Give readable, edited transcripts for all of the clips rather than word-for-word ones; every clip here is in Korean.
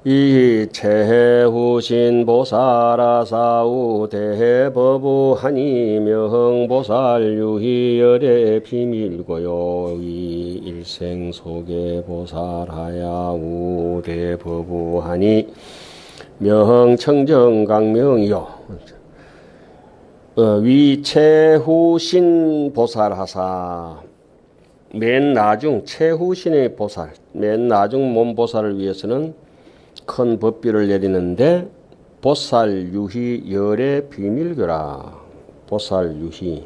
이 체후신 보살아사우 대법우하니 명보살 유희열의 비밀고요. 이 일생 속의 보살하야우 대법우하니 명청정강명이요. 위체후신 보살하사 맨 나중 체후신의 보살, 맨 나중 몸보살을 위해서는 큰 법비를 내리는데 보살 유희 열의 비밀교라. 보살 유희.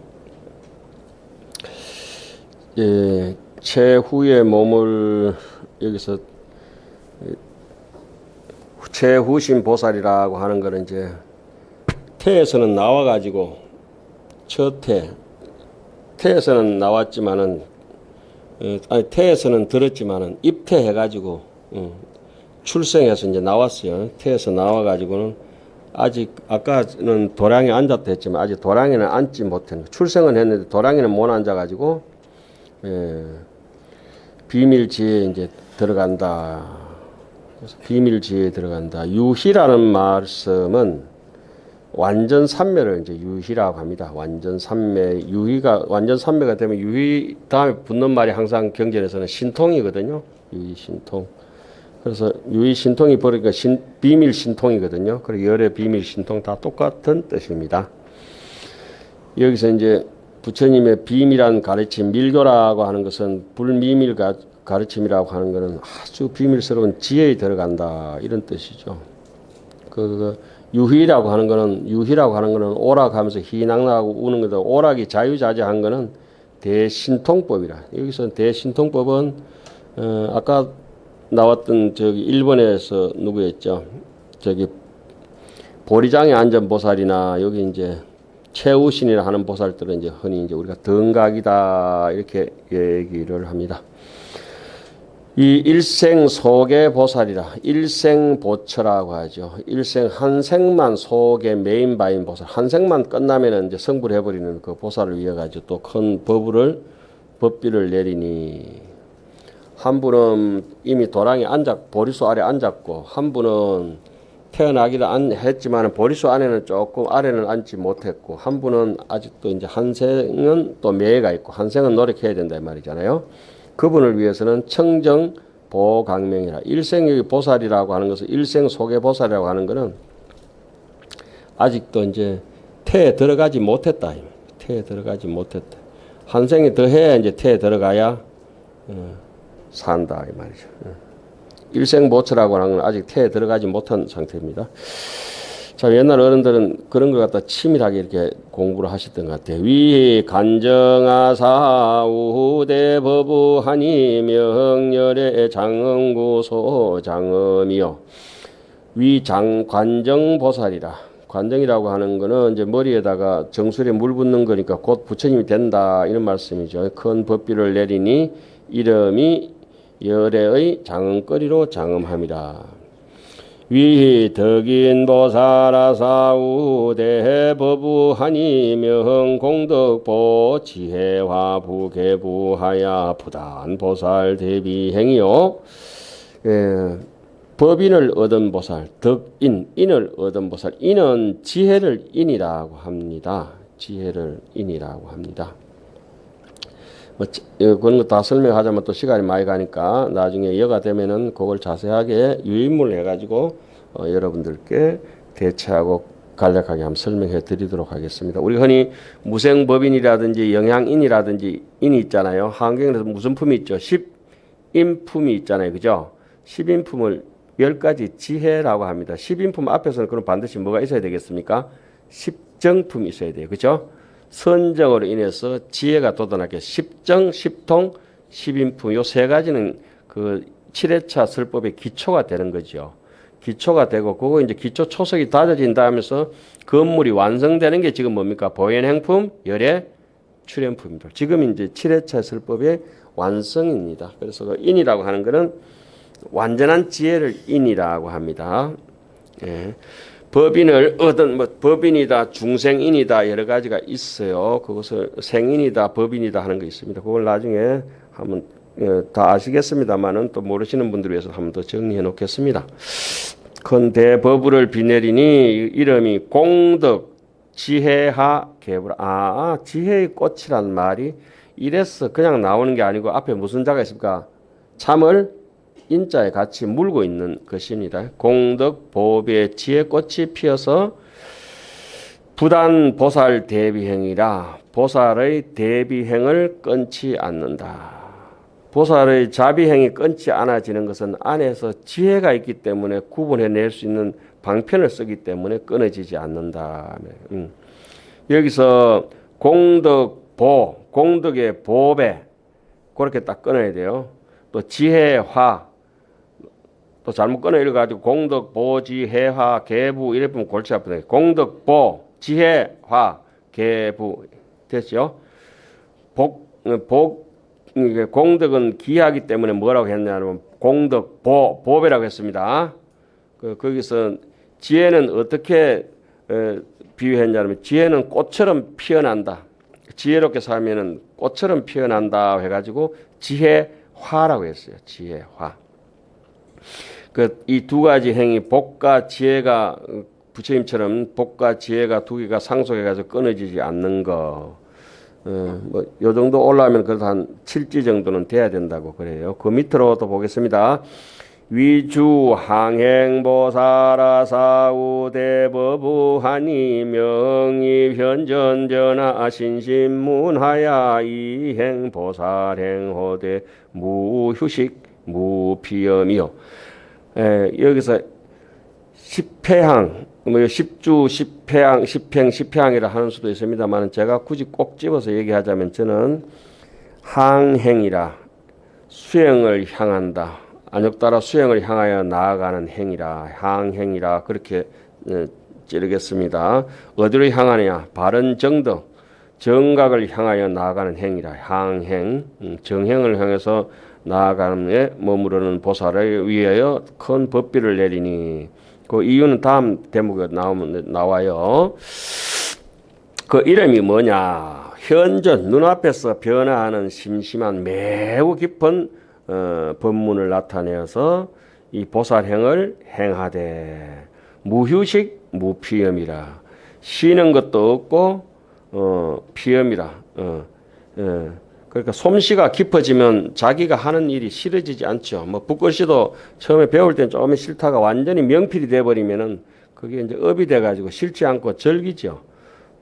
체후의 몸을 여기서 체후신 보살이라고 하는 것은 이제 태에서는 나와가지고 첫 태에서는 나왔지만은 태에서는 들었지만은 입태해가지고 출생해서 이제 나왔어요. 태에서 나와가지고는 아직 아까는 도량에 앉았다 했지만 아직 도량에는 앉지 못했는. 출생은 했는데 도량에는 못 앉아가지고 비밀지에 이제 들어간다. 그래서 비밀지에 들어간다. 유희라는 말씀은 완전 삼매를 이제 유희라고 합니다. 완전 삼매. 유희가 완전 삼매가 되면 유희 다음에 붙는 말이 항상 경전에서는 신통이거든요. 유희 신통. 그래서 유희 신통이 버리니까 비밀 신통이거든요. 그리고 열의 비밀 신통 다 똑같은 뜻입니다. 여기서 이제 부처님의 비밀한 가르침, 밀교라고 하는 것은 불미밀 가르침이라고 하는 것은 아주 비밀스러운 지혜에 들어간다. 이런 뜻이죠. 유희라고 하는 거는 오락하면서 희낙나고 우는 거다. 오락이 자유자재한 거는 대신통법이라. 여기서 대신통법은 아까 나왔던 저기 일본에서 누구였죠? 저기 보리장에 앉은 보살이나 여기 이제 최우신이라 하는 보살들은 이제 흔히 이제 우리가 등각이다 이렇게 얘기를 합니다. 이 일생 속의 보살이라 일생 보처라고 하죠. 일생 한 생만 속에 메인 바인 보살. 한 생만 끝나면은 이제 성불해 버리는 그 보살을 위해 가지고 또 큰 법비를 내리니 한 분은 이미 도랑에 보리수 아래 앉았고 한 분은 태어나기도 했지만 보리수 안에는 조금 아래는 앉지 못했고 한 분은 아직도 이제 한생은 또 매가 있고 한생은 노력해야 된다 이 말이잖아요. 그분을 위해서는 청정 보강명이라. 일생의 보살이라고 하는 것은 일생 속의 보살이라고 하는 것은 아직도 이제 태에 들어가지 못했다. 태에 들어가지 못했다. 한생이 더 해야 이제 태에 들어가야 산다 이 말이죠. 일생보처라고 하는 건 아직 태에 들어가지 못한 상태입니다. 자, 옛날 어른들은 그런 것 갖다 치밀하게 이렇게 공부를 하셨던 것 같아요. 위 간정하사 우대 법우하니 명열의 장엄구소 장엄이요. 위 관정보살이라. 관정이라고 하는 거는 이제 머리에다가 정수리에 물 붓는 거니까 곧 부처님이 된다 이런 말씀이죠. 큰 법비를 내리니 이름이 열애의 장엄거리로 장엄함이라. 위 덕인 보살아사우 대법우하니 명공덕보 지혜화 부계부하야 부단 보살 대비행이요. 법인을 얻은 보살, 덕인, 인을 얻은 보살. 인은 지혜를 인이라고 합니다. 지혜를 인이라고 합니다. 그런 거 다 설명하자면 또 시간이 많이 가니까 나중에 여가 되면은 그걸 자세하게 유인물 해가지고 여러분들께 대체하고 간략하게 한번 설명해 드리도록 하겠습니다. 우리 흔히 무생법인이라든지 영양인이라든지 인이 있잖아요. 한경에서 무슨 품이 있죠? 10인품이 있잖아요. 그죠? 10인품을 10가지 지혜라고 합니다. 10인품 앞에서는 그럼 반드시 뭐가 있어야 되겠습니까? 10정품이 있어야 돼요. 그죠? 선정으로 인해서 지혜가 돋아나게 10정, 10통, 10인품 요 세 가지는 그 7회차 설법의 기초가 되는 거죠. 기초가 되고 그거 이제 기초 초석이 다져진다 하면서 건물이 완성되는 게 지금 뭡니까? 보현행품, 열애, 출현품입니다. 지금 이제 7회차 설법의 완성입니다. 그래서 그 인이라고 하는 것은 완전한 지혜를 인이라고 합니다. 예. 법인을 얻은 법인이다, 중생인이다 여러 가지가 있어요. 그것을 생인이다, 법인이다 하는 거 있습니다. 그걸 나중에 한번 다 아시겠습니다만은 또 모르시는 분들 위해서 한 번 더 정리해 놓겠습니다. 큰 대버부를 비내리니 이름이 공덕 지혜하 개부라. 지혜의 꽃이란 말이 이래서 그냥 나오는 게 아니고 앞에 무슨 자가 있습니까? 참을 인자에 같이 물고 있는 것입니다. 공덕 보배 지혜꽃이 피어서 부단 보살 대비행이라 보살의 대비행을 끊지 않는다. 보살의 자비행이 끊지 않아지는 것은 안에서 지혜가 있기 때문에 구분해낼 수 있는 방편을 쓰기 때문에 끊어지지 않는다. 여기서 공덕보, 공덕의 보배 그렇게 딱 끊어야 돼요. 또 지혜화 또 잘못 끊어 읽어가지고 공덕보, 지혜화, 계부 이래 보면 골치 아프다. 공덕보, 지혜화, 계부 됐죠? 공덕은 기하기 때문에 뭐라고 했냐면 공덕보, 보배라고 했습니다. 거기서 지혜는 어떻게 비유했냐면 지혜는 꽃처럼 피어난다. 지혜롭게 살면은 꽃처럼 피어난다 해가지고 지혜화라고 했어요. 지혜화. 이 두 가지 행위 복과 지혜가 부처님처럼 복과 지혜가 두 개가 상속해가지고 끊어지지 않는 거. 요 정도 올라오면 그래도 한 7지 정도는 돼야 된다고 그래요. 그 밑으로 또 보겠습니다. 위주 항행보사라 사우대법우하니 명의 현전전하 신신문하야 이행보살행호대 무휴식 무피염이요. 여기서 십회항, 십주, 십회항, 십행, 십회항이라 하는 수도 있습니다만 제가 굳이 꼭 집어서 얘기하자면 저는 항행이라 수행을 향한다. 안욕따라 수행을 향하여 나아가는 행이라 항행이라 그렇게 찌르겠습니다. 어디로 향하느냐? 바른 정덕, 정각을 향하여 나아가는 행이라 항행, 정행을 향해서 나아가는 데 머무르는 보살을 위하여 큰 법비를 내리니 그 이유는 다음 대목에 나와요. 그 이름이 뭐냐? 현전 눈앞에서 변화하는 심심한 매우 깊은 법문을 나타내어서 이 보살행을 행하되 무휴식 무피염이라 쉬는 것도 없고 피염이라 그러니까 솜씨가 깊어지면 자기가 하는 일이 싫어지지 않죠. 뭐 붓글씨도 처음에 배울 땐 조금 싫다가 완전히 명필이 돼버리면은 그게 이제 업이 돼가지고 싫지 않고 즐기죠.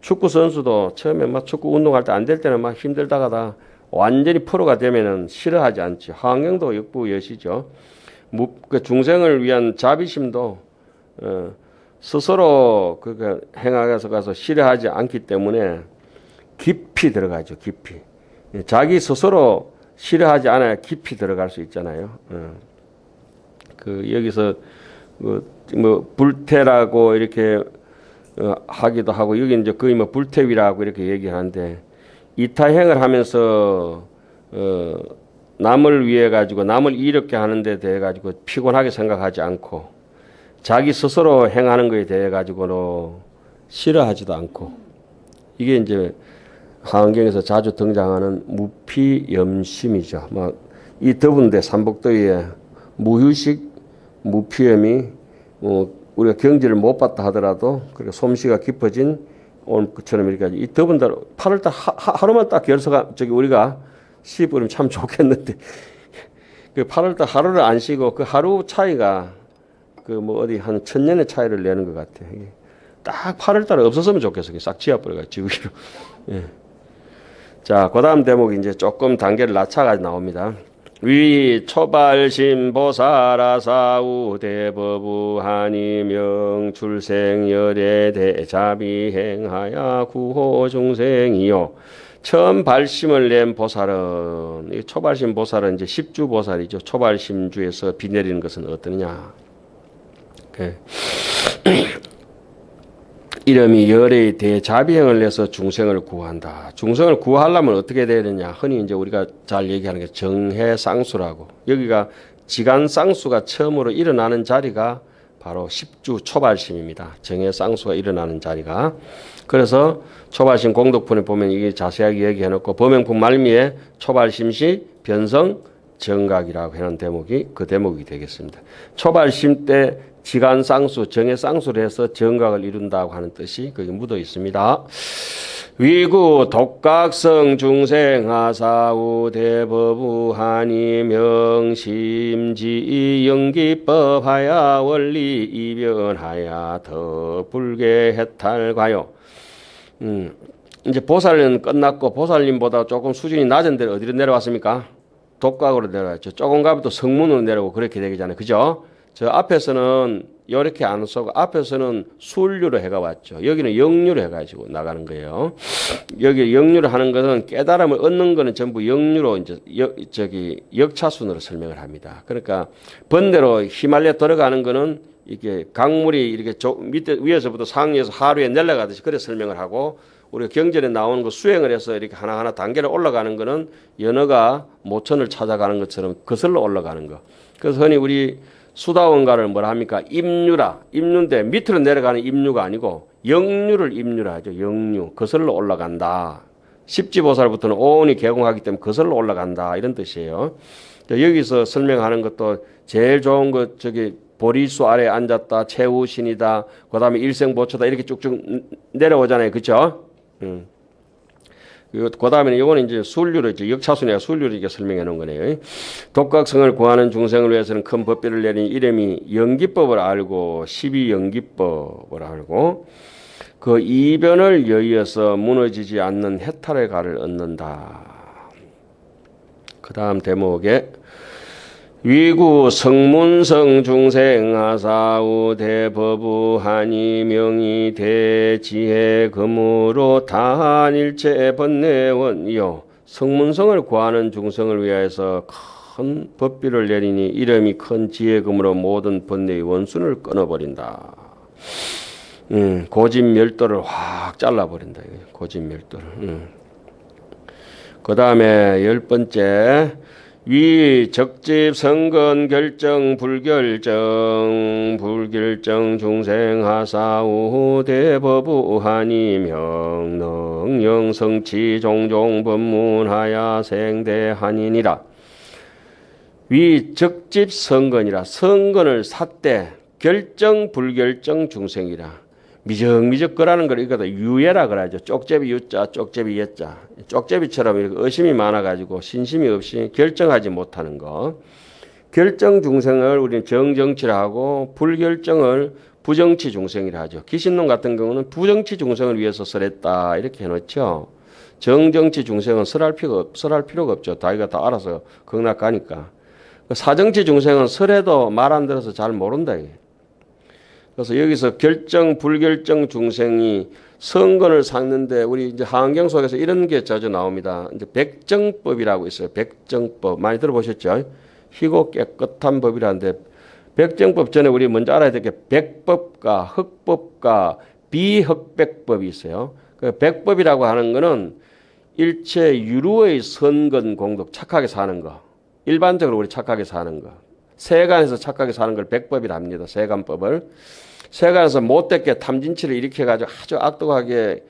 축구 선수도 처음에 막 축구 운동할 때 안 될 때는 막 힘들다가다 완전히 프로가 되면은 싫어하지 않죠. 하은경도 역부여시죠. 그 중생을 위한 자비심도 스스로 그 행하게서 가서 싫어하지 않기 때문에 깊이 들어가죠. 깊이. 자기 스스로 싫어하지 않아야 깊이 들어갈 수 있잖아요. 여기서 뭐 불태라고 이렇게 하기도 하고 여기 이제 거의 뭐 불태위라고 이렇게 얘기하는데 이타행을 하면서 남을 위해 가지고 남을 이롭게 하는 데 대해 가지고 피곤하게 생각하지 않고 자기 스스로 행하는 거에 대해 가지고는 싫어하지도 않고 이게 이제 하은경에서 자주 등장하는 무피염심이죠. 이 더운데 삼복더위에 무휴식, 무피염이 우리가 경지를 못 봤다 하더라도 그렇게 솜씨가 깊어진 오늘처럼 이렇게 이 더운 달 8월달 하루만 딱 결석하 우리가 시부르면 참 좋겠는데 그 8월달 하루를 안 쉬고 그 하루 차이가 그 뭐 어디 한 1000년의 차이를 내는 것 같아. 딱 8월달에 없었으면 좋겠어. 싹 지어버려가 지우기로. 예. 자, 그 다음 대목이 이제 조금 단계를 낮춰가지고 나옵니다. 위 초발심 보사라사우 대법우하니 명출생열애 대자비행하야 구호 중생이요. 처음 발심을 낸 보살은 이 초발심 보살은 이제 십주 보살이죠. 초발심주에서 비 내리는 것은 어떠냐? 이름이 열의 대자비행을 내서 중생을 구한다. 중생을 구하려면 어떻게 돼야 되냐? 흔히 이제 우리가 잘 얘기하는 게 정해쌍수라고. 여기가 지간쌍수가 처음으로 일어나는 자리가 바로 십주 초발심입니다. 정해쌍수가 일어나는 자리가. 그래서 초발심 공덕pun에 보면 이게 자세하게 얘기해놓고 범행품 말미에 초발심시 변성 정각이라고 하는 대목이 그 대목이 되겠습니다. 초발심 때 지간쌍수, 정해쌍수를 해서 정각을 이룬다고 하는 뜻이 거기 묻어 있습니다. 위구 독각성 중생하사우 대법우 한이 명심지 영기법하야 원리 이변하야 더 불계 해탈과요. 이제 보살은 끝났고 보살님보다 조금 수준이 낮은 데를 어디로 내려왔습니까? 독각으로 내려왔죠. 조금 가면 또 성문으로 내려오고 그렇게 되잖아요. 그죠? 저 앞에서는 이렇게 안 써고 앞에서는 술류로 해가 왔죠. 여기는 영류로 해가지고 나가는 거예요. 여기 영류로 하는 것은 깨달음을 얻는 거는 전부 영류로 이제 역차순으로 설명을 합니다. 그러니까 번대로 히말라야 들어가는 거는 이게 강물이 이렇게 밑에 위에서부터 상류에서 하류에 내려가듯이 그래 설명을 하고 우리가 경전에 나오는 거 수행을 해서 이렇게 하나하나 단계를 올라가는 거는 연어가 모천을 찾아가는 것처럼 거슬러 올라가는 거. 그래서 흔히 우리 수다원가를 뭐라 합니까? 입류라. 입류인데 밑으로 내려가는 입류가 아니고 영류를 입류라 하죠. 영류. 거슬러 올라간다. 십지보살부터는 오온이 개공하기 때문에 거슬러 올라간다. 이런 뜻이에요. 여기서 설명하는 것도 제일 좋은 것 보리수 아래에 앉았다. 최우신이다. 그 다음에 일생보초다. 이렇게 쭉쭉 내려오잖아요. 그렇죠? 그 다음에는 이거는 이제 순류로 이제 역차순이야 순류로 이렇게 설명해 놓은 거네요. 독각성을 구하는 중생을 위해서는 큰 법비를 내린 이름이 영기법을 알고 12영기법을 알고 그 이변을 여의어서 무너지지 않는 해탈의 가를 얻는다. 그 다음 대목에 위구 성문성 중생하사우 대법우 한이 명이 대지혜 금으로 다한일체 번뇌원이요. 성문성을 구하는 중생을 위하여서 큰 법비를 내리니 이름이 큰 지혜금으로 모든 번뇌의 원순을 끊어버린다. 고집멸도를 확 잘라버린다. 고집멸도를. 그 다음에 10번째 위 적집 성건 결정 불결정 중생하사우 대법우 한이 명능 영성치 종종 법문하야 생대한이니라. 위 적집 성건이라. 성건을 삿대 결정 불결정 중생이라. 미적미적거라는 걸 이거다 유예라 그러죠. 쪽제비 유자, 쪽제비 예자. 쪽제비처럼 이렇게 의심이 많아가지고 신심이 없이 결정하지 못하는 거. 결정 중생을 우리는 정정치라 하고 불결정을 부정치 중생이라 하죠. 기신론 같은 경우는 부정치 중생을 위해서 설했다 이렇게 해놓죠. 정정치 중생은 설할 필요가 없죠. 자기가 다 알아서 극락가니까. 사정치 중생은 설해도 말 안 들어서 잘 모른다 이게. 그래서 여기서 결정, 불결정 중생이 성건을 삭는데 우리 이제 하안경 속에서 이런 게 자주 나옵니다. 이제 백정법이라고 있어요. 백정법. 많이 들어보셨죠? 희고 깨끗한 법이라는데 백정법 전에 우리 먼저 알아야 될 게 백법과 흑법과 비흑백법이 있어요. 그 백법이라고 하는 거는 일체 유루의 선건 공덕, 착하게 사는 거. 일반적으로 우리 착하게 사는 거. 세간에서 착하게 사는 걸 백법이라 합니다. 세간법을. 세간에서 못되게 탐진치를 일으켜가지고 아주 악독하게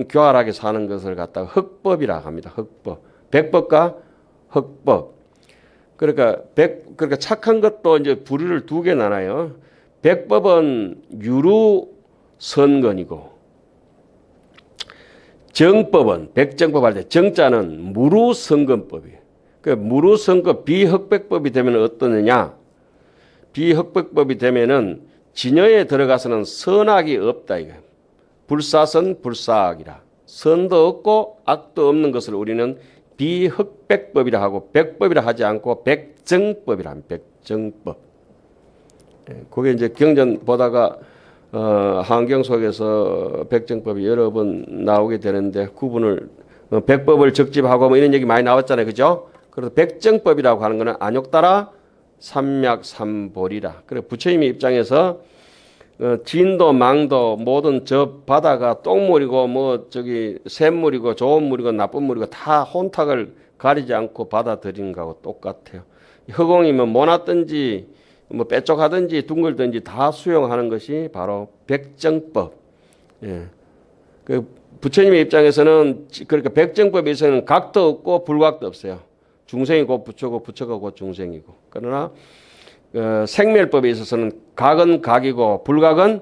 교활하게 사는 것을 갖다가 흑법이라고 합니다. 흑법. 백법과 흑법. 그러니까 착한 것도 이제 부류를 두 개 나눠요. 백법은 유루 선건이고 정법은 백정법 할 때 정자는 무루 선건법이에요. 그 무루선거 비흑백법이 되면 어떠느냐? 비흑백법이 되면은 진여에 들어가서는 선악이 없다 이거. 불사선 불사악이라. 선도 없고 악도 없는 것을 우리는 비흑백법이라 하고 백법이라 하지 않고 백정법이라 합니다. 백정법. 그게 이제 경전 보다가 한경 속에서 백정법이 여러 번 나오게 되는데 구분을 백법을 적집하고 뭐 이런 얘기 많이 나왔잖아요. 그죠? 그래서 백정법이라고 하는 것은 안욕따라 삼맥삼볼이라. 그래 부처님의 입장에서 진도 망도 모든 저 바다가 똥물이고 샘물이고 좋은 물이고 나쁜 물이고 다 혼탁을 가리지 않고 받아들이는 거하고 똑같아요. 허공이면 모났든지 빼쪽하든지 둥글든지 다 수용하는 것이 바로 백정법. 예. 그 부처님의 입장에서는 그러니까 백정법에서는 각도 없고 불각도 없어요. 중생이 곧 부처고 부처가 곧 중생이고. 그러나 생멸법에 있어서는 각은 각이고 불각은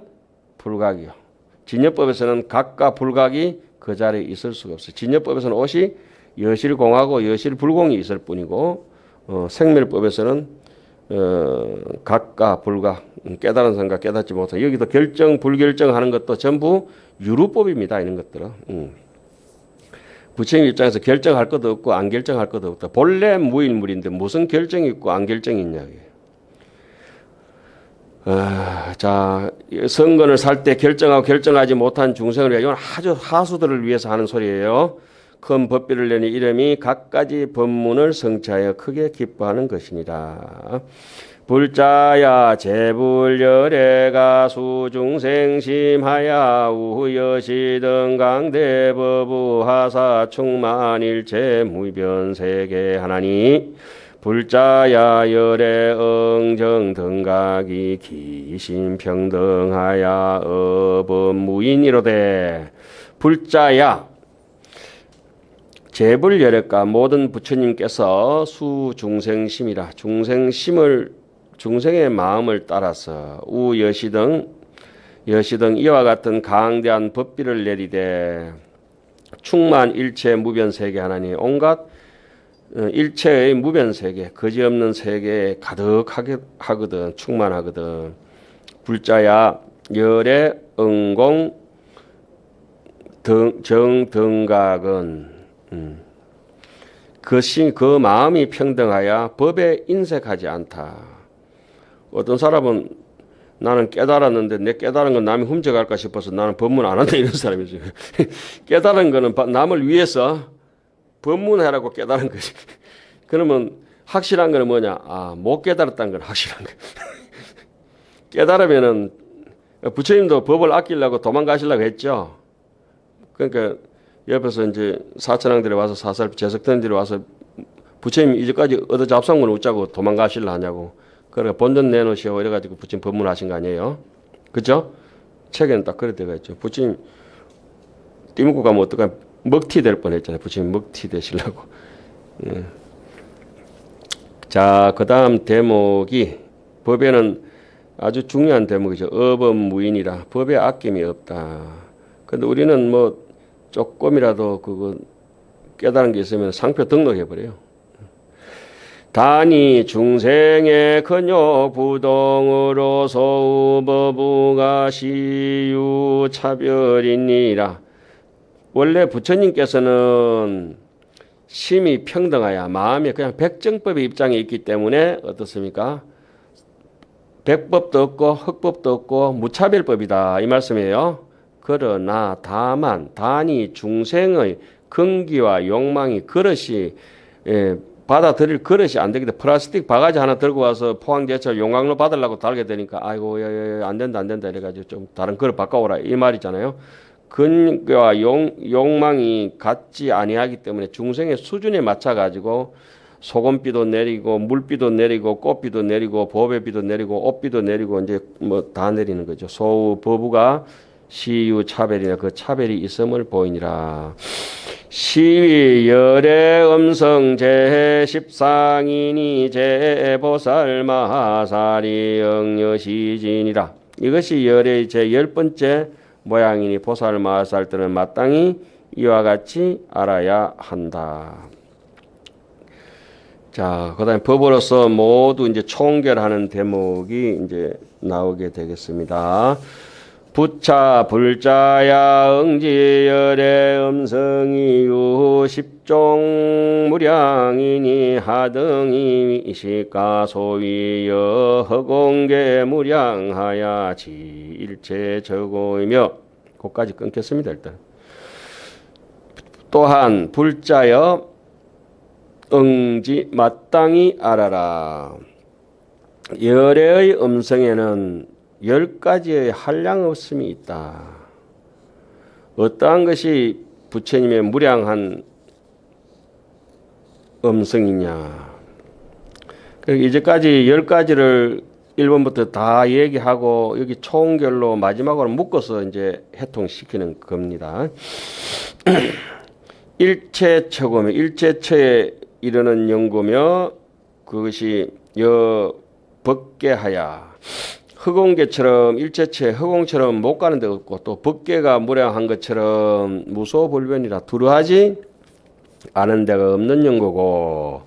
불각이요. 진여법에서는 각과 불각이 그 자리에 있을 수가 없어요. 진여법에서는 오롯이 여실공하고 여실불공이 있을 뿐이고 생멸법에서는 각과 불각, 깨달은 생각, 깨닫지 못한 여기도 결정, 불결정하는 것도 전부 유루법입니다. 이런 것들은. 부처님 입장에서 결정할 것도 없고 안 결정할 것도 없다. 본래 무일물인데 무슨 결정이 있고 안 결정이 있냐. 자, 선건을 살 때 결정하고 결정하지 못한 중생을 위해 이건 아주 하수들을 위해서 하는 소리예요. 큰 법비를 내니 이름이 각가지 법문을 성취하여 크게 기뻐하는 것이니라. 불자야 재불열애가 수중생심하야 우여시등 강대법우하사 충만일체 무변세계 하나니 불자야 열애 응정 등각이 기신평등하야 어법무인이로되 불자야 재불열애가 모든 부처님께서 수중생심이라 중생의 마음을 따라서 우여시등 이와 같은 강대한 법비를 내리되 충만일체 무변세계 하나니 온갖 일체의 무변세계 거지없는 세계에 가득하게 하거든 충만하거든. 불자야 열애 응공 정등각은 그 마음이 평등하여 법에 인색하지 않다. 어떤 사람은 나는 깨달았는데 내 깨달은 건 남이 훔쳐갈까 싶어서 나는 법문 안 한다 이런 사람이죠. 깨달은 거는 남을 위해서 법문하라고 깨달은 거지. 그러면 확실한 거는 뭐냐? 못 깨달았다는 건 확실한 거야. 깨달으면은 부처님도 법을 아끼려고 도망가시려고 했죠. 그러니까 옆에서 이제 사천왕들이 와서 사살 재석단들이 와서 부처님 이제까지 얻어 잡수한 건 어쩌고 도망가시려 하냐고. 그러니까 본전 내놓으시오 이래가지고 부처님 법문하신 거 아니에요? 그죠? 책에는 딱 그래 되어 있죠. 부처님 띠먹고 가면 어떡하 먹튀 될 뻔했잖아요. 부처님 먹튀 되시려고. 예. 자, 그 다음 대목이 법에는 아주 중요한 대목이죠. 어법무인이라 법에 아낌이 없다. 근데 우리는 뭐 조금이라도 그거 깨달은 게 있으면 상표 등록해버려요. 단이 중생의 근욕 부동으로 소우법우가 시유 차별이니라. 원래 부처님께서는 심이 평등하여 마음이 그냥 백정법의 입장에 있기 때문에 어떻습니까? 백법도 없고 흑법도 없고 무차별법이다 이 말씀이에요. 그러나 다만 단이 중생의 근기와 욕망이 그릇이 받아들일 그릇이 안 되기 때문에 플라스틱 바가지 하나 들고 와서 포항제철 용광로 받으려고 달게 되니까 아이고 안 된다 이래가지고 좀 다른 그릇 바꿔오라 이 말이잖아요. 근기와 욕망이 같지 아니하기 때문에 중생의 수준에 맞춰 가지고 소금비도 내리고 물비도 내리고 꽃비도 내리고 보배비도 내리고 옷비도 내리고 이제 뭐 다 내리는 거죠. 소우 법우가 시유 차별이나 그 차별이 있음을 보이니라. 시위 열애 음성 제14인이 제보살 마하사리 영여시진이라. 이것이 열애의 제10번째 모양이니 보살 마하살들은 마땅히 이와 같이 알아야 한다. 자, 그 다음에 법으로서 모두 이제 총결하는 대목이 이제 나오게 되겠습니다. 부차 불자야 응지열의 음성이유 십종 무량이니 하등이 시가 소위여 허공계 무량하야 지일체 저고이며 거기까지 끊겠습니다. 일단 또한 불자여 응지 마땅히 알아라. 열애의 음성에는 10가지의 한량없음이 있다. 어떠한 것이 부처님의 무량한 음성이냐. 이제까지 10가지를 1번부터 다 얘기하고 여기 총결로 마지막으로 묶어서 이제 해통시키는 겁니다. 일체처고며 일체처에 이르는 연고며 그것이 법계하야. 흑옹개처럼 일체체 흑옹처럼 못 가는 데가 없고 또 법계가 무량한 것처럼 무소불변이라 두루하지 않은 데가 없는 연고고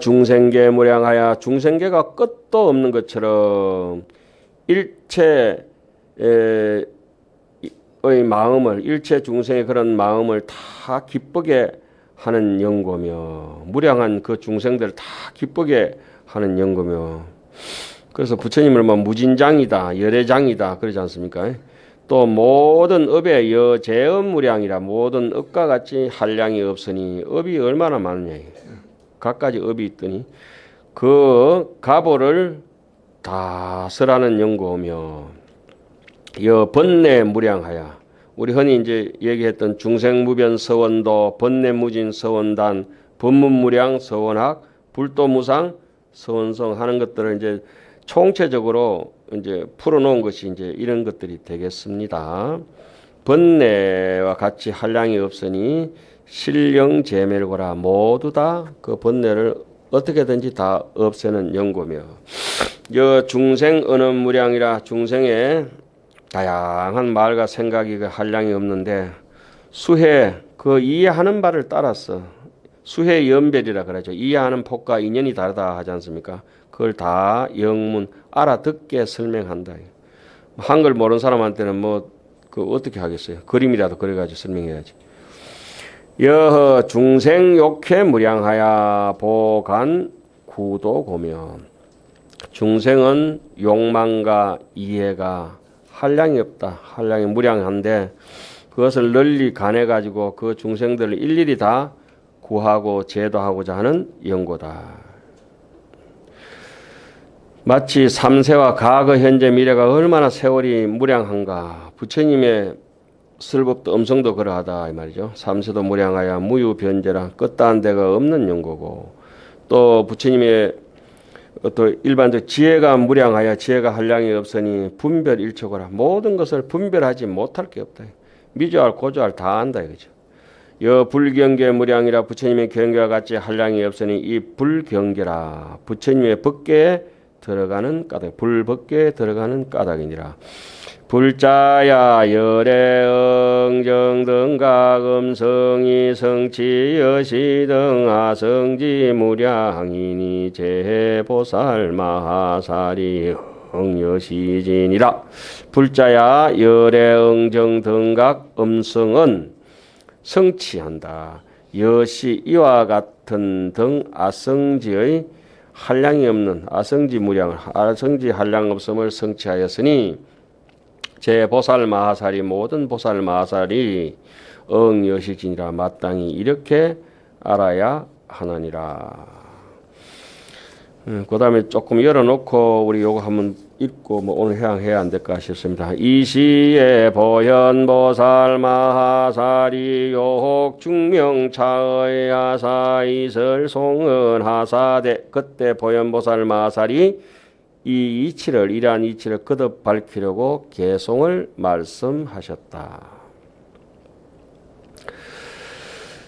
중생계 무량하야 중생계가 끝도 없는 것처럼 일체의 마음을 일체 중생의 그런 마음을 다 기쁘게 하는 연고며 무량한 그 중생들을 다 기쁘게 하는 연고며 그래서 부처님을 뭐 무진장이다 열애장이다 그러지 않습니까? 또 모든 업에 제업무량이라 모든 업과 같이 한량이 없으니 업이 얼마나 많으냐 갖가지 업이 있더니 그 가보를 다 설하는 연고며 번뇌 무량하야 우리 흔히 이제 얘기했던 중생무변 서원도 번뇌무진 서원단 법문무량 서원학 불도무상 서원성 하는 것들을 이제 총체적으로 이제 풀어놓은 것이 이제 이런 것들이 되겠습니다. 번뇌와 같이 한량이 없으니 실령제멸고라 모두 다 그 번뇌를 어떻게든지 다 없애는 연고며 중생 언어무량이라 중생의 다양한 말과 생각이 그 한량이 없는데 수혜 그 이해하는 바를 따라서 수혜 연별이라 그러죠. 이해하는 폭과 인연이 다르다 하지 않습니까? 그걸 다 영문 알아듣게 설명한다. 한글 모르는 사람한테는 그 어떻게 하겠어요? 그림이라도 그려가지고 설명해야지. 중생 욕해 무량하야 보간 구도고며 중생은 욕망과 이해가 한량이 없다. 한량이 무량한데 그것을 널리 가내가지고 그 중생들을 일일이 다 구하고 제도하고자 하는 연고다. 마치 삼세와 과거, 현재, 미래가 얼마나 세월이 무량한가. 부처님의 설법도 음성도 그러하다 이 말이죠. 삼세도 무량하야 무유변제라 끝다한 데가 없는 연고고 또 부처님의 또 일반적 지혜가 무량하여 지혜가 한량이 없으니 분별일처고라 모든 것을 분별하지 못할 게 없다. 미조알 고조알 다 안다 이거죠. 불경계 무량이라 부처님의 경계와 같이 한량이 없으니 이 불경계라 부처님의 법계에 들어가는 까닭 불법계에 들어가는 까닭이니라. 불자야 열애응정 등각 음성이 성치 여시 등 아성지 무량이니 제보살 마하사리 응여시진이라. 불자야 열애응정 등각 음성은 성취한다. 여시 이와 같은 등 아성지의 한량이 없는 아성지 무량을 아성지 한량 없음을 성취하였으니 제 보살 마하살이 모든 보살 마하살이 응여식진이라 마땅히 이렇게 알아야 하느니라. 그 다음에 조금 열어놓고 우리 요거 한번 읽고 오늘 해야 안 될까 싶습니다. 이시에 보현보살 마하살이 요혹 중명차의 하사 이설 송은 하사대 그때 보현보살 마하살이 이 이치를 이러한 이치를 거듭 밝히려고 개송을 말씀하셨다.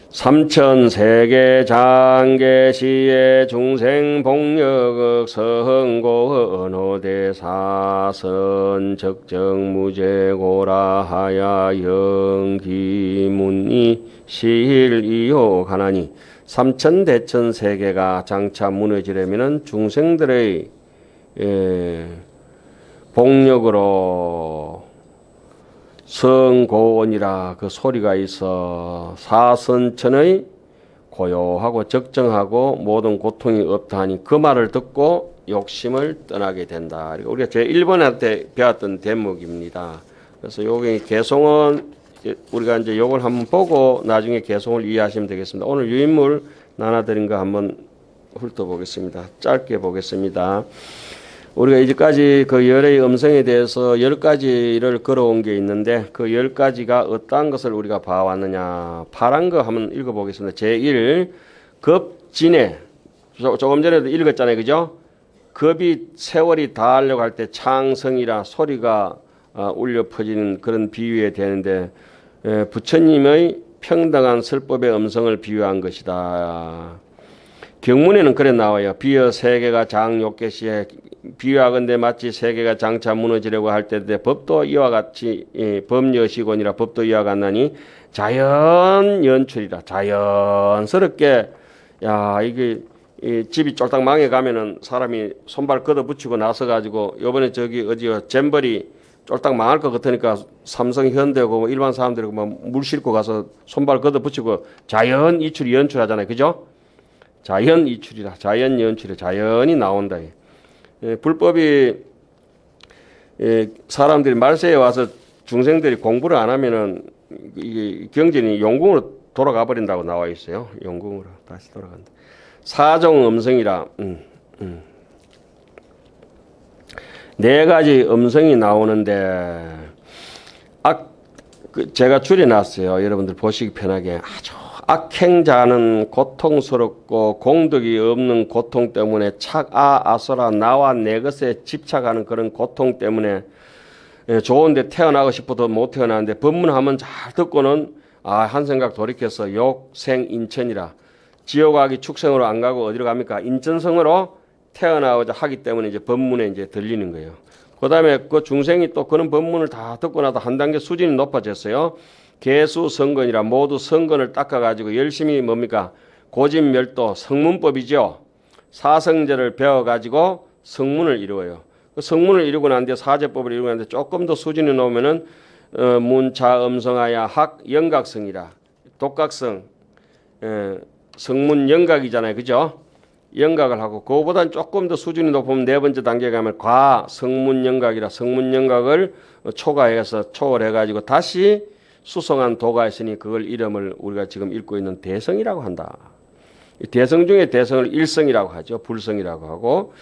삼천세계 장계시의 중생복력억 서흥고 언호대 사선 적정무제고라 하야 영기문이 실이요 가나니 삼천대천세계가 장차 무너지려면 중생들의 복력으로 성고원이라 그 소리가 있어 사선천의 고요하고 적정하고 모든 고통이 없다 하니 그 말을 듣고 욕심을 떠나게 된다. 우리가 제1번한테 배웠던 대목입니다. 그래서 여기 개송은 우리가 이제 요걸 한번 보고 나중에 개송을 이해하시면 되겠습니다. 오늘 유인물 나눠드린 거 한번 훑어보겠습니다. 짧게 보겠습니다. 우리가 이제까지 그 열의 음성에 대해서 10가지를 걸어온 게 있는데 그 10가지가 어떠한 것을 우리가 봐왔느냐. 파란 거 한번 읽어보겠습니다. 제1 급진해 조금 전에도 읽었잖아요. 그죠? 급이 세월이 다하려고 할 때 창성이라 소리가 울려 퍼지는 그런 비유에 되는데 부처님의 평등한 설법의 음성을 비유한 것이다. 경문에는 그래 나와요. 비어 세계가 장욕계시에 비유하건대 마치 세계가 장차 무너지려고 할 때인데 법도 이와 같이 법여시곤이라 법도 이와 같나니 자연 연출이라. 자연스럽게 야 이게 이 집이 쫄딱 망해 가면은 사람이 손발 걷어 붙이고 나서 가지고 요번에 저기 어디요 잼버리 쫄딱 망할 것 같으니까 삼성 현대고 뭐 일반 사람들이 물 싣고 가서 손발 걷어 붙이고 자연 이출이 연출하잖아요. 그죠? 자연 이출이라. 자연 연출이 자연이 나온다. 불법이 사람들이 말세에 와서 중생들이 공부를 안 하면은 이게 경전이 용궁으로 돌아가 버린다고 나와 있어요. 용궁으로 다시 돌아간다. 사종 음성이라. 네 가지 음성이 나오는데 제가 줄여놨어요. 여러분들 보시기 편하게. 아주 악행자는 고통스럽고 공덕이 없는 고통 때문에 아서라 나와 내 것에 집착하는 그런 고통 때문에 좋은데 태어나고 싶어도 못 태어나는데 법문하면 잘 듣고는 한 생각 돌이켜서 욕생인천이라. 지옥하기 축생으로 안 가고 어디로 갑니까? 인천성으로 태어나고자 하기 때문에 이제 법문에 이제 들리는 거예요. 그 다음에 그 중생이 또 그런 법문을 다 듣고 나서 한 단계 수준이 높아졌어요. 개수 성건이라 모두 성건을 닦아가지고 열심히 뭡니까? 고집멸도 성문법이죠. 사성제를 배워가지고 성문을 이루어요. 그 성문을 이루고 난 뒤에 사제법을 이루고 난 뒤에 조금 더 수준이 놓으면은 문차 음성하야 학 영각성이라. 독각성 성문 영각이잖아요. 그죠? 영각을 하고 그거보다는 조금 더 수준이 높으면 네 번째 단계에 가면 과 성문 영각이라. 성문 영각을 초과해서 초월해가지고 다시 수성한 도가 있으니 그걸 이름을 우리가 지금 읽고 있는 대성이라고 한다. 대성 중에 대성을 일성이라고 하죠. 불성이라고 하고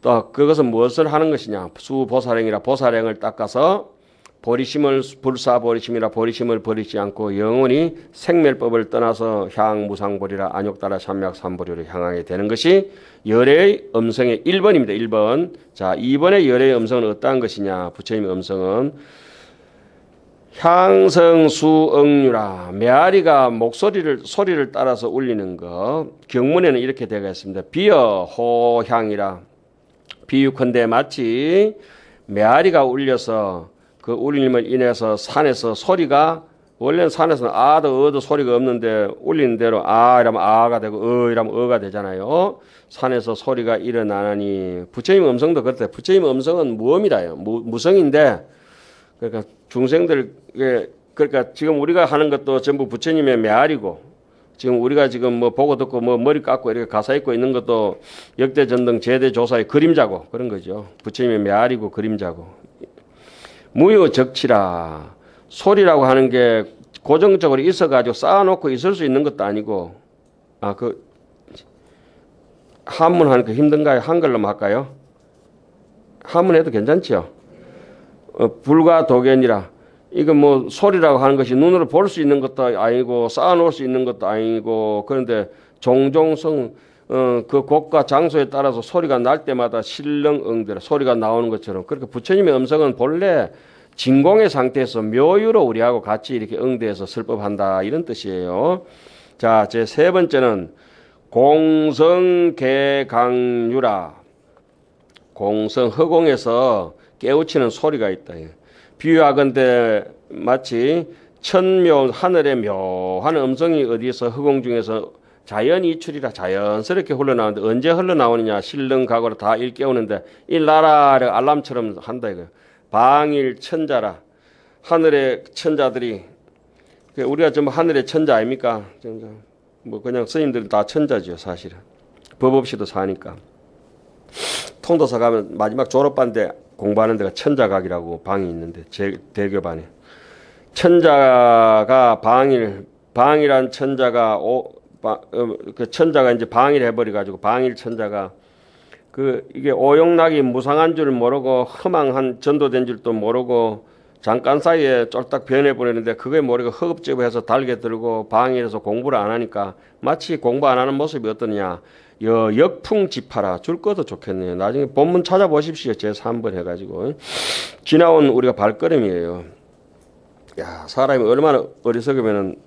또 그것은 무엇을 하는 것이냐. 수보살행이라. 보살행을 닦아서 보리심을 불사보리심이라. 보리심을 버리지 않고 영원히 생멸법을 떠나서 향무상보리라. 안욕따라 삼맥삼보리로 향하게 되는 것이 열애의 음성의 1번입니다. 1번. 자, 2번의 열애의 음성은 어떠한 것이냐. 부처님의 음성은 향성수응유라. 메아리가 소리를 따라서 울리는 것. 경문에는 이렇게 되어 있습니다. 비어 호향이라. 비유컨대 마치 메아리가 울려서 그 울림을 인해서 산에서 소리가 원래는 산에서는 아도 어도 소리가 없는데 울리는 대로 아 이러면 아가 되고 이러면 어가 되잖아요. 산에서 소리가 일어나니 부처님 음성도 그렇대. 부처님 음성은 무음이라요. 무성인데 그러니까 중생들에게 그러니까 지금 우리가 하는 것도 전부 부처님의 메아리고 지금 우리가 지금 뭐 보고 듣고 뭐 머리 깎고 이렇게 가사 읽고 있는 것도 역대전등 제대조사의 그림자고 그런 거죠. 부처님의 메아리고 그림자고. 무효적치라. 소리라고 하는 게 고정적으로 있어가지고 쌓아놓고 있을 수 있는 것도 아니고 한문 하니까 힘든가요? 한글로만 할까요? 한문 해도 괜찮지요? 불가도견이라. 이거 뭐 소리라고 하는 것이 눈으로 볼 수 있는 것도 아니고 쌓아놓을 수 있는 것도 아니고 그런데 종종성 그 곳과 장소에 따라서 소리가 날 때마다 실렁응대라. 소리가 나오는 것처럼 그렇게 부처님의 음성은 본래 진공의 상태에서 묘유로 우리하고 같이 이렇게 응대해서 설법한다 이런 뜻이에요. 자, 제 세 번째는 공성개강유라. 공성 허공에서 깨우치는 소리가 있다. 비유하건대 마치 천묘 하늘의 묘한 음성이 어디서 허공 중에서 자연 이출이라. 자연스럽게 흘러나오는데 언제 흘러나오느냐. 실렁각오로 다 일깨우는데 일나라를 알람처럼 한다 이거. 방일 천자라. 하늘의 천자들이 우리가 전부 하늘의 천자 아닙니까? 뭐 그냥 스님들은 다 천자죠 사실은. 법 없이도 사니까. 통도사 가면 마지막 졸업반대 공부하는 데가 천자각이라고 방이 있는데 대교반에 천자가 방이란 천자가 그 천자가 이제 방일 해버려 가지고 방일 천자가 이게 오용락이 무상한 줄 모르고 허망한 전도된 줄도 모르고 잠깐 사이에 쫄딱 변해버리는데 그게 모르고 허겁지겁해서 달게 들고 방일에서 공부를 안 하니까 마치 공부 안 하는 모습이 어떠냐. 역풍지파라. 줄 것도 좋겠네요. 나중에 본문 찾아보십시오. 제3번 해가지고. 지나온 우리가 발걸음이에요. 야, 사람이 얼마나 어리석으면은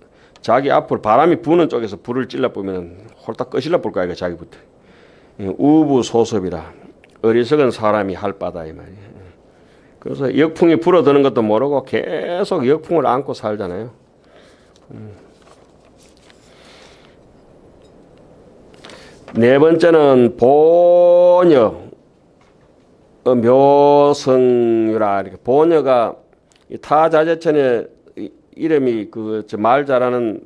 자기 앞으로 바람이 부는 쪽에서 불을 찔러 보면 홀딱 꺼실러 볼 거야, 자기부터. 우부소섭이라 어리석은 사람이 할 바다 이 말이에요. 그래서 역풍이 불어드는 것도 모르고 계속 역풍을 안고 살잖아요. 네 번째는 보녀, 묘성유라. 이렇게 보녀가 타자제천의 이름이 그 말 잘하는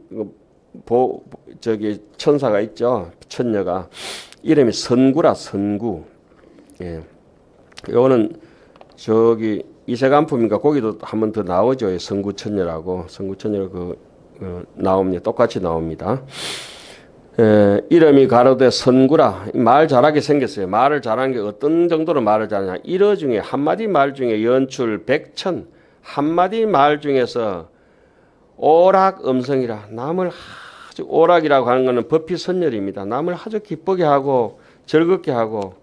저기 천사가 있죠. 천녀가 이름이 선구라, 선구. 예, 요거는 저기 이세간품인가 거기도 한 번 더 나오죠. 선구천녀라고 선구천녀 나옵니다. 똑같이 나옵니다. 이름이 가로되 선구라. 말 잘하게 생겼어요. 말을 잘하는 게 어떤 정도로 말을 잘하냐. 일어 중에 한마디 말 중에 연출 백천, 한마디 말 중에서 오락 음성이라. 남을 아주 오락이라고 하는 것은 법피선열입니다. 남을 아주 기쁘게 하고 즐겁게 하고.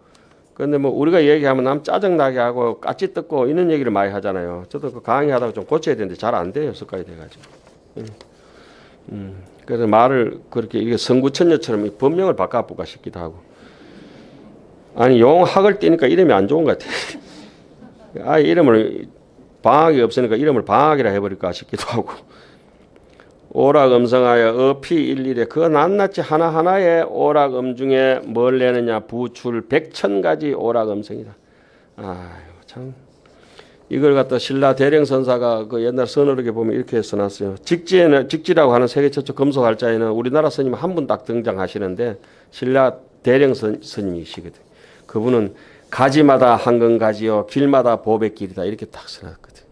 그런데 뭐 우리가 얘기하면 남 짜증나게 하고 까치 뜯고 이런 얘기를 많이 하잖아요. 저도 그 강의하다가 좀 고쳐야 되는데 잘 안 돼요. 습관이 돼가지고. 그래서 말을 그렇게 이게 선구천녀처럼 법명을 바꿔볼까 싶기도 하고. 아니 용학을 띄니까 이름이 안 좋은 것 같아. 아예 이름을 방학이 없으니까 이름을 방학이라 해버릴까 싶기도 하고. 오락음성하여 어피일일에 그 낱낱이 하나하나의 오락음 중에 뭘 내느냐. 부출 백천가지 오락음성이다. 아유 참. 이걸 갖다 신라 대령선사가 그 옛날 선어록에 보면 이렇게 써놨어요. 직지라고 하는 세계 최초 금속활자에는 우리나라 스님 한 분 딱 등장하시는데 신라 대령스님이시거든. 그분은 가지마다 한건가지요 길마다 보백길이다 이렇게 딱 써놨거든.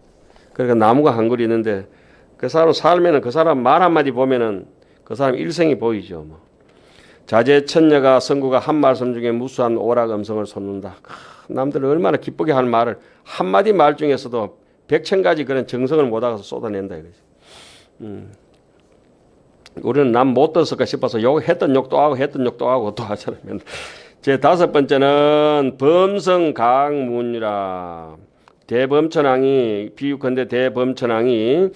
그러니까 나무가 한 그루 있는데 그 사람 살면은 그 사람 말 한마디 보면은 그 사람 일생이 보이죠. 뭐. 자제천녀가 선구가 한 말씀 중에 무수한 오락음성을 솟는다. 남들을 얼마나 기쁘게 하는 말을 한마디 말 중에서도 백천가지 그런 정성을 모아서 쏟아낸다 이거지. 우리는 남 못 들었을까 싶어서 했던 욕도 하고 했던 욕도 하고 또 하잖아요. 제 다섯 번째는 범성강문이라. 대범천왕이 비유컨대 대범천왕이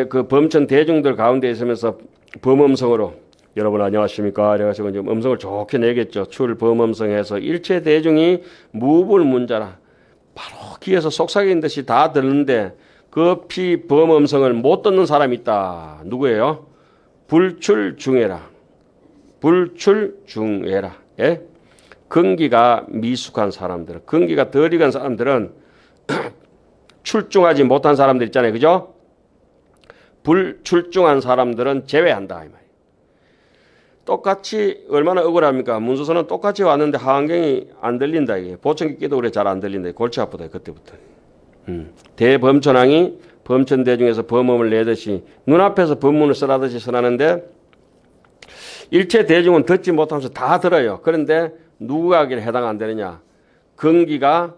그 범천 대중들 가운데 있으면서 범음성으로 여러분 안녕하십니까? 그래가지고 이제 음성을 좋게 내겠죠. 출범음성해서 일체 대중이 무불문자라. 바로 귀에서 속삭이는 듯이 다 듣는데 그 피범음성을 못 듣는 사람이 있다. 누구예요? 불출중해라. 불출중해라. 예? 근기가 미숙한 사람들, 근기가 덜 익은 사람들은 출중하지 못한 사람들 있잖아요. 그죠? 불출중한 사람들은 제외한다. 이 말이에요. 똑같이 얼마나 억울합니까? 문수선은 똑같이 왔는데 하안경이 안 들린다. 이게 보청기 끼도 그래 잘 안 들린다. 골치 아프다. 그때부터. 대범천왕이 범천대 중에서 범음을 내듯이 눈앞에서 법문을 쓰라듯이 쓰라는데 일체 대중은 듣지 못하면서 다 들어요. 그런데 누가 하기에 해당 안 되느냐? 근기가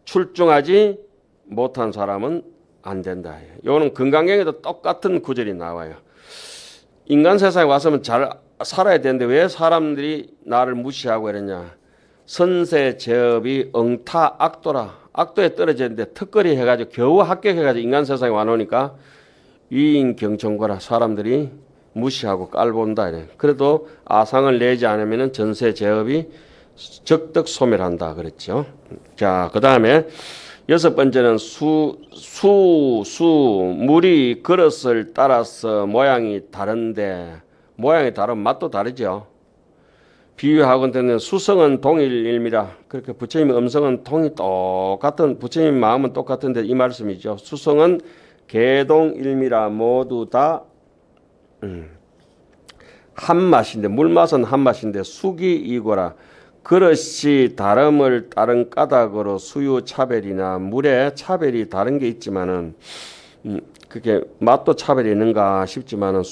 출중하지 못한 사람은 안 된다. 이거는 건강경에도 똑같은 구절이 나와요. 인간 세상에 와서는 잘 살아야 되는데 왜 사람들이 나를 무시하고 이러냐. 선세 제업이 엉타 악도라. 악도에 떨어졌는데 턱걸이 해가지고 겨우 합격해가지고 인간 세상에 와놓으니까 위인 경청거라. 사람들이 무시하고 깔본다. 이래. 그래도 아상을 내지 않으면 전세 제업이 적덕 소멸한다. 그랬죠. 자, 그 다음에 여섯 번째는 물이 그릇을 따라서 모양이 다른데 모양이 다른 맛도 다르죠. 비유하건대는 수성은 동일일미라. 그렇게 부처님의 음성은 통이 똑같은 부처님 마음은 똑같은데 이 말씀이죠. 수성은 개동일미라. 모두 다 한 맛인데 물맛은 한 맛인데 숙이 이고라. 그릇이 다름을 따른 까닭으로 수유 차별이나 물의 차별이 다른 게 있지만은 그게 맛도 차별이 있는가 싶지만은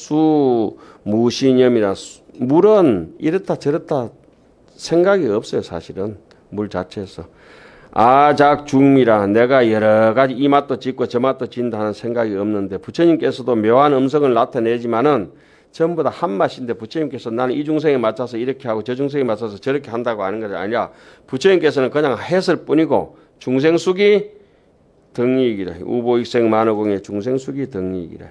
수무신념이나 물은 이렇다 저렇다 생각이 없어요. 사실은 물 자체에서 아작중미라. 내가 여러 가지 이 맛도 짓고 저 맛도 짓는다 하는 생각이 없는데 부처님께서도 묘한 음성을 나타내지만은 전부 다 한 맛인데 부처님께서 나는 이 중생에 맞춰서 이렇게 하고 저 중생에 맞춰서 저렇게 한다고 하는 것이 아니라 부처님께서는 그냥 했을 뿐이고 중생숙이 덕리이기라. 우보익생 만호공의 중생숙이 덕리이기라.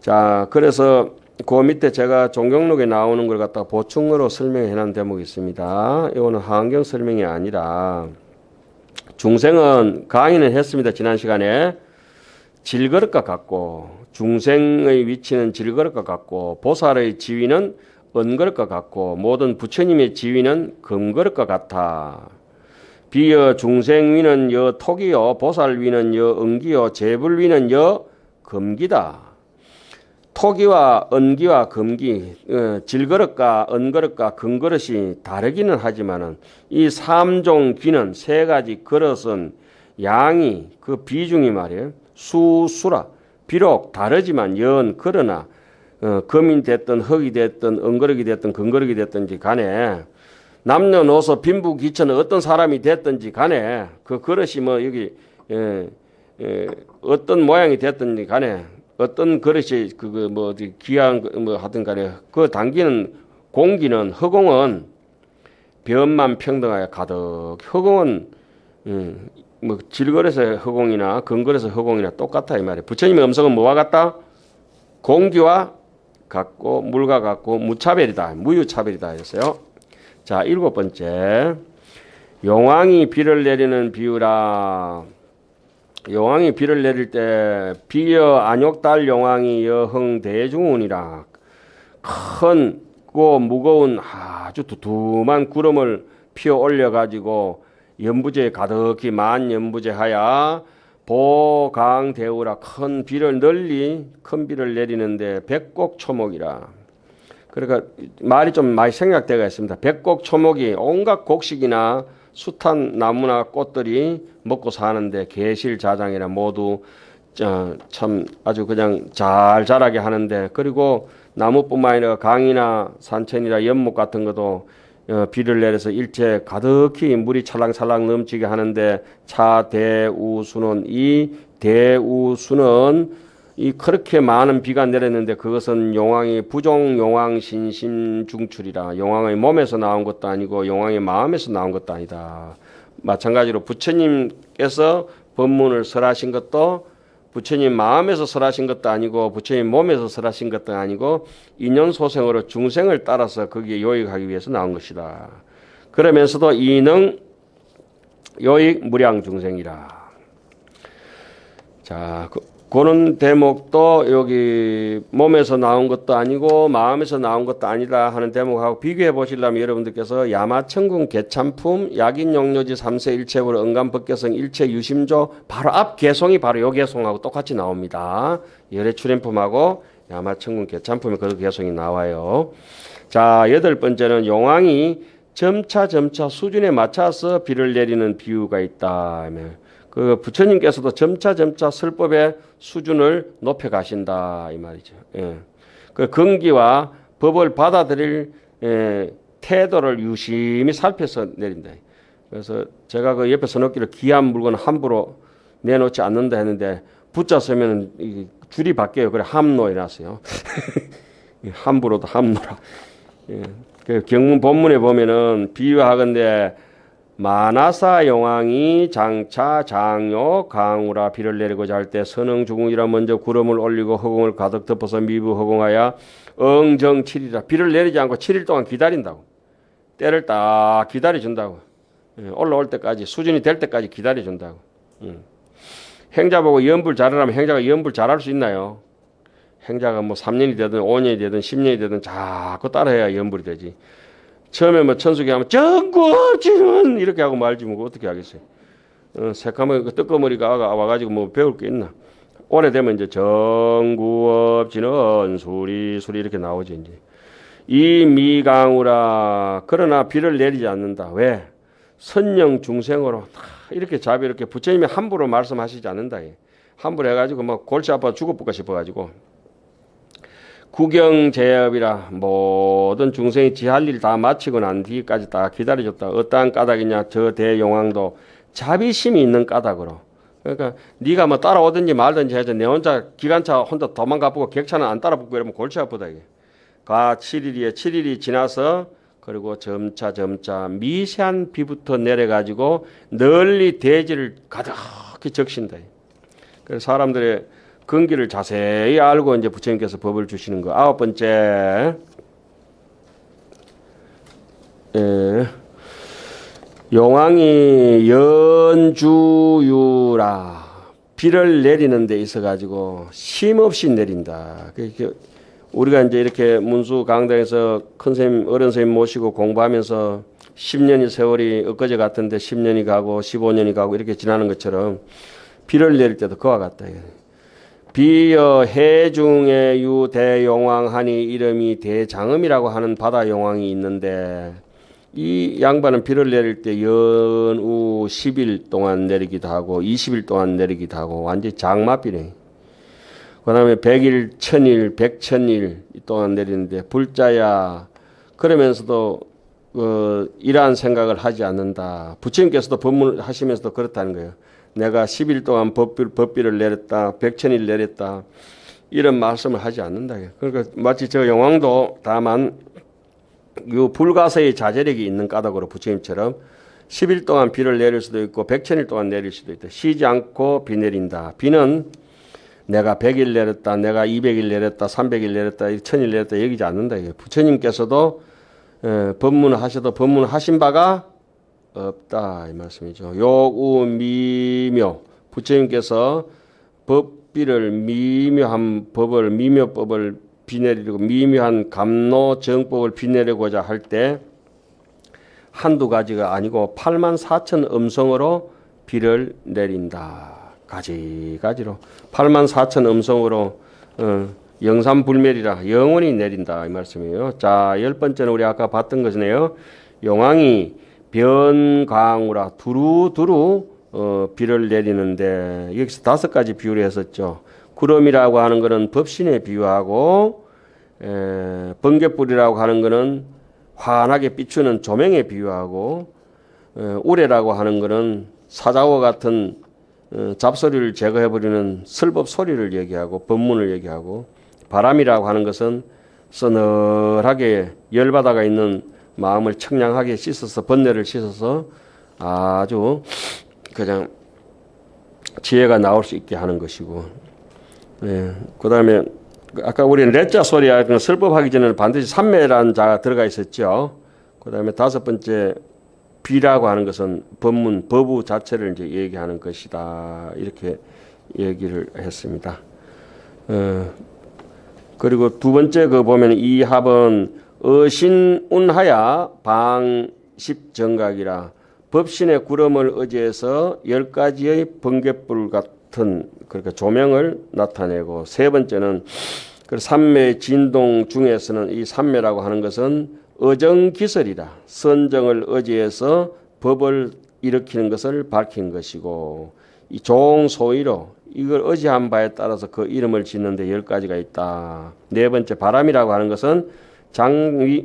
자, 그래서 그 밑에 제가 종경록에 나오는 걸 갖다가 보충으로 설명해 놓은 대목이 있습니다. 이거는 하안경 설명이 아니라 중생은 강의는 했습니다. 지난 시간에 질그릇과 같고 중생의 위치는 질그릇과 같고 보살의 지위는 은그릇과 같고 모든 부처님의 지위는 금그릇과 같아. 비여 중생 위는 여 톡이요 보살 위는 여 은기요 재불 위는 여 금기다. 토기와 은기와 금기, 질그릇과 은그릇과 금그릇이 다르기는 하지만은 이 3종 귀는 세 가지 그릇은 양이 그 비중이 말이에요. 수라 비록 다르지만 그러나 금이 됐든 흙이 됐든 은그릇이 됐든 금그릇이 됐든지 간에 남녀노소 빈부귀천은 어떤 사람이 됐든지 간에 그 그릇이 뭐 여기 어떤 모양이 됐든지 간에 어떤 그릇이 그거 뭐 어디 귀한 뭐 하든 간에 그 당기는 공기는 허공은 변만 평등하여 가득. 허공은 뭐 질그릇의 허공이나 금그릇의 허공이나 똑같아 이 말이에요. 부처님의 음성은 뭐와 같다? 공기와 같고 물과 같고 무차별이다. 무유차별이다 했어요. 자, 7번째. 용왕이 비를 내리는 비유라. 용왕이 비를 내릴 때 비여 안욕달 용왕이 여흥 대중운이라. 큰고 무거운 아주 두툼한 구름을 피어 올려 가지고 연부제에 가득히 만 연부제하야 보강대우라. 큰 비를 널리 큰 비를 내리는데 백곡초목이라. 그러니까 말이 좀 많이 생략되어 있습니다. 백곡초목이 온갖 곡식이나 숱한 나무나 꽃들이 먹고 사는데 계실자장이라 모두 참 아주 그냥 잘 자라게 하는데, 그리고 나무뿐만 아니라 강이나 산천이나 연못 같은 것도 비를 내려서 일체 가득히 물이 찰랑찰랑 넘치게 하는데 차대우수는 이 대우수는 이 그렇게 많은 비가 내렸는데 그것은 용왕이 부종 용왕 신심 중출이라. 용왕의 몸에서 나온 것도 아니고 용왕의 마음에서 나온 것도 아니다. 마찬가지로 부처님께서 법문을 설하신 것도 부처님 마음에서 설하신 것도 아니고 부처님 몸에서 설하신 것도 아니고 인연소생으로 중생을 따라서 거기에 요익하기 위해서 나온 것이다. 그러면서도 이능 요익 무량 중생이라. 자, 그런 대목도 여기 몸에서 나온 것도 아니고 마음에서 나온 것도 아니다 하는 대목하고 비교해 보시려면 여러분들께서 야마천궁 개참품 약인용료지 3세 일체불 응감법계성 일체 유심조 바로 앞 개송이 바로 요 개송하고 똑같이 나옵니다. 열애출현품하고 야마천궁 개참품에 그 개송이 나와요. 자, 8번째는 용왕이 점차 수준에 맞춰서 비를 내리는 비유가 있다. 그 부처님께서도 점차 설법의 수준을 높여 가신다 이 말이죠. 예. 그 근기와 법을 받아들일 태도를 유심히 살펴서 내린다. 그래서 제가 그 옆에 써놓기를 귀한 물건 함부로 내놓지 않는다 했는데 붙잡으면 줄이 바뀌어요. 그래 함노에 놨어요. 함부로도 함노라. 예. 그 경문 본문에 보면은 비유하건대 마나사 용왕이 장차 장요 강우라 비를 내리고자 할 때 선흥중궁이라 먼저 구름을 올리고 허공을 가득 덮어서 미부 허공하여 응정 7일이라. 비를 내리지 않고 7일 동안 기다린다고. 때를 딱 기다려준다고. 올라올 때까지 수준이 될 때까지 기다려준다고. 행자 보고 연불 잘하라면 행자가 연불 잘할 수 있나요? 행자가 뭐 3년이 되든 5년이 되든 10년이 되든 자꾸 따라해야 연불이 되지. 처음에 뭐 천수기 하면 정구업지는 이렇게 하고 말지 뭐 어떻게 하겠어요. 새까만 뜨거머리가 와가지고 뭐 배울 게 있나. 오래되면 이제 정구업지는 수리 이렇게 나오지 이제. 이 미강우라. 그러나 비를 내리지 않는다. 왜? 선령 중생으로 이렇게 자비롭게 부처님이 함부로 말씀하시지 않는다. 함부로 해가지고 막 골치 아파 죽어볼까 싶어가지고. 구경제업이라. 모든 중생이 지 할 일 다 마치고 난 뒤까지 다 기다려줬다. 어떠한 까닭이냐. 저 대용왕도 자비심이 있는 까닭으로. 그러니까 네가 뭐 따라오든지 말든지 해서 내 혼자 기관차 혼자 도망가보고 객차는 안 따라붙고 이러면 골치 아프다 이게. 가 7일이 지나서 그리고 점차 미세한 비부터 내려가지고 널리 대지를 가득히 적신다. 그래서 사람들의 근기를 자세히 알고 이제 부처님께서 법을 주시는 거. 아홉 번째, 용왕이 연주유라. 비를 내리는 데 있어 가지고 쉼 없이 내린다. 우리가 이제 이렇게 문수 강당에서 큰 선생님, 어른 선생님 모시고 공부하면서 10년이 세월이 엊그제 같은데 10년이 가고 15년이 가고 이렇게 지나는 것처럼 비를 내릴 때도 그와 같다. 비여 해중에 유 대용왕하니 이름이 대장음이라고 하는 바다 용왕이 있는데 이 양반은 비를 내릴 때 연우 10일 동안 내리기도 하고 20일 동안 내리기도 하고 완전히 장마비네. 그 다음에 100일, 1000일, 100천일 동안 내리는데 불자야 그러면서도 이러한 생각을 하지 않는다. 부처님께서도 법문을 하시면서도 그렇다는 거예요. 내가 10일 동안 법비를 내렸다. 100천일 내렸다. 이런 말씀을 하지 않는다. 그러니까 마치 저 용왕도 다만 요 불가서의 자제력이 있는 까닭으로 부처님처럼 10일 동안 비를 내릴 수도 있고 100천일 동안 내릴 수도 있다. 쉬지 않고 비 내린다. 비는 내가 100일 내렸다. 내가 200일 내렸다. 300일 내렸다. 1000일 내렸다. 여기지 않는다. 부처님께서도 법문을 하셔도 법문하신 바가 없다. 이 말씀이죠. 요우 미묘. 부처님께서 법비를 미묘한 법을 미묘법을 비내리고 미묘한 감노정법을 비내리고자 할 때 한두 가지가 아니고 84,000 음성으로 비를 내린다. 가지가지로 84,000 음성으로 영산불멸이라 영원히 내린다 이 말씀이에요. 자, 10번째는 우리 아까 봤던 것이네요. 용왕이 변광우라 두루두루 비를 내리는데 여기서 5가지 비유를 했었죠. 구름이라고 하는 것은 법신에 비유하고 번갯불이라고 하는 것은 환하게 비추는 조명에 비유하고 우레라고 하는 것은 사자와 같은 잡소리를 제거해버리는 설법 소리를 얘기하고 법문을 얘기하고 바람이라고 하는 것은 서늘하게 열바다가 있는 마음을 청량하게 씻어서 번뇌를 씻어서 아주 그냥 지혜가 나올 수 있게 하는 것이고 그 다음에 아까 우리는 레자 소리야 설법하기 전에는 반드시 삼매라는 자가 들어가 있었죠. 그 다음에 5번째 비라고 하는 것은 법문, 법우 자체를 이제 얘기하는 것이다. 이렇게 얘기를 했습니다. 그리고 2번째 그 보면 이 합은 어신운하야 방십정각이라 법신의 구름을 의지해서 10가지의 번갯불 같은 그러니까 조명을 나타내고 3번째는 그 삼매 진동 중에서는 이 삼매라고 하는 것은 어정기설이라 선정을 의지해서 법을 일으키는 것을 밝힌 것이고 이 종소위로 이걸 의지한 바에 따라서 그 이름을 짓는데 10가지가 있다. 4번째 바람이라고 하는 것은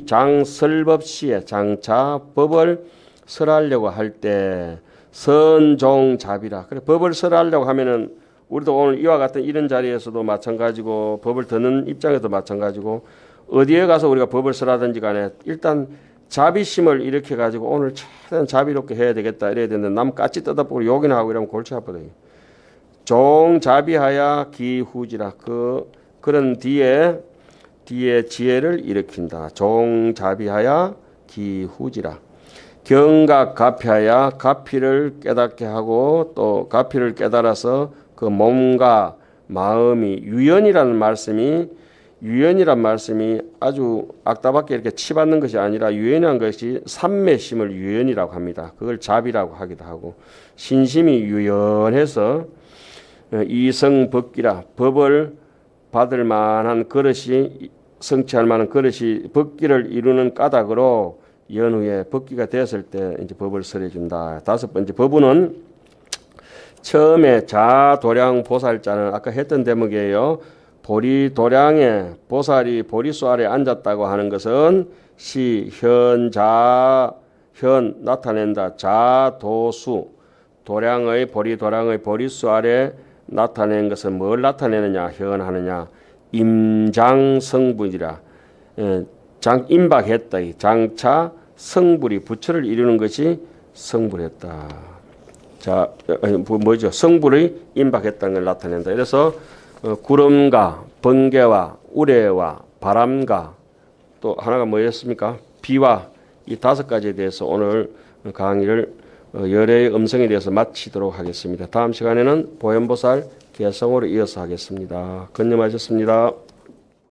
장설법시에 장차 법을 설하려고 할 때 선종잡이라 그래 법을 설하려고 하면은 우리도 오늘 이와 같은 이런 자리에서도 마찬가지고 법을 듣는 입장에서도 마찬가지고 어디에 가서 우리가 법을 설하든지 간에 일단 자비심을 일으켜 가지고 오늘 최대한 자비롭게 해야 되겠다 이래야 되는데 남 까치 뜯어보고 욕이나 하고 이러면 골치 아프거든요. 종자비하야 기후지라 그런 뒤에 지혜를 일으킨다. 종자비하야 기후지라 경각 가피하야 가피를 깨닫게 하고 또 가피를 깨달아서 그 몸과 마음이 유연이라는 말씀이 아주 악다밖에 이렇게 치받는 것이 아니라 유연한 것이 삼매심을 유연이라고 합니다. 그걸 자비라고 하기도 하고 신심이 유연해서 이성법기라 법을 받을 만한 그릇이 성취할 만한 그릇이 법기를 이루는 까닭으로 연후에 법기가 됐을 때 이제 법을 설해준다. 5번째 법우는 처음에 자도량 보살자는 아까 했던 대목이에요. 보리도량에 보살이 보리수 아래 앉았다고 하는 것은 현 나타낸다. 자도수 도량의 보리도량의 보리수 아래 나타낸 것은 뭘 나타내느냐 현하느냐 임장성불이라 임박했다. 장차 성불이 부처를 이루는 것이 성불했다. 자, 뭐죠? 성불의 임박했다는 걸 나타낸다. 그래서 구름과 번개와 우레와 바람과 또 하나가 뭐였습니까? 비와 이 5가지에 대해서 오늘 강의를 열애의 음성에 대해서 마치도록 하겠습니다. 다음 시간에는 보현보살 개성으로 이어서 하겠습니다. 건념하셨습니다.